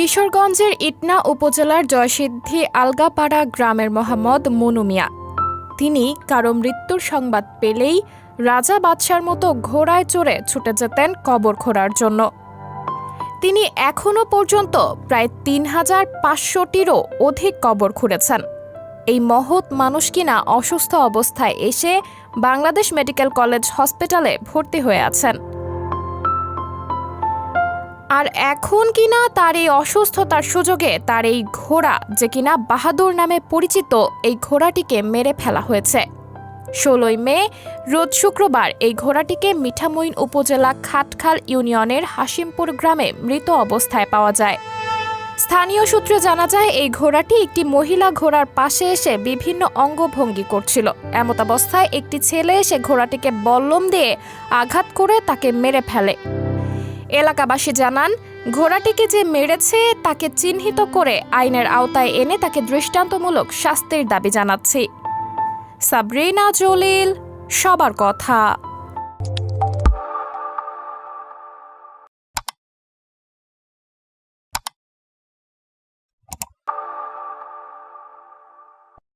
কিশোরগঞ্জের ইটনা উপজেলার জয়সিদ্ধি আলগাপাড়া গ্রামের মোহাম্মদ মনু মিয়া। তিনি কারো মৃত্যুর সংবাদ পেলেই রাজা বাদশার মতো ঘোড়ায় চড়ে ছুটে যেতেন কবর খোঁড়ার জন্য। তিনি এখনও পর্যন্ত প্রায় ৩,৫০০টিরও অধিক কবর খুঁড়েছেন। এই মহৎ মানুষ কিনা অসুস্থ অবস্থায় এসে বাংলাদেশ মেডিকেল কলেজ হসপিটালে ভর্তি হয়ে আছেন। আর এখন কিনা তার এই অসুস্থতার সুযোগে তার এই ঘোড়া, যে কিনা বাহাদুর নামে পরিচিত, এই ঘোড়াটিকে মেরে ফেলা হয়েছে। ১৬ই মে রোজ শুক্রবার এই ঘোড়াটিকে মিঠামইন উপজেলা খাটখাল ইউনিয়নের হাসিমপুর গ্রামে মৃত অবস্থায় পাওয়া যায়। স্থানীয় সূত্রে জানা যায়, এই ঘোড়াটি একটি মহিলা ঘোড়ার পাশে এসে বিভিন্ন অঙ্গভঙ্গি করছিল। এমতাবস্থায় একটি ছেলে এসে ঘোড়াটিকে বল্লম দিয়ে আঘাত করে তাকে মেরে ফেলে। এলাকাবাসী জানান, ঘোড়াটিকে যে মেরেছে তাকে চিহ্নিত করে আইনের আওতায় এনে তাকে দৃষ্টান্তমূলক শাস্তির দাবি জানাচ্ছি। সাবরিনা জলিল, সবার কথা।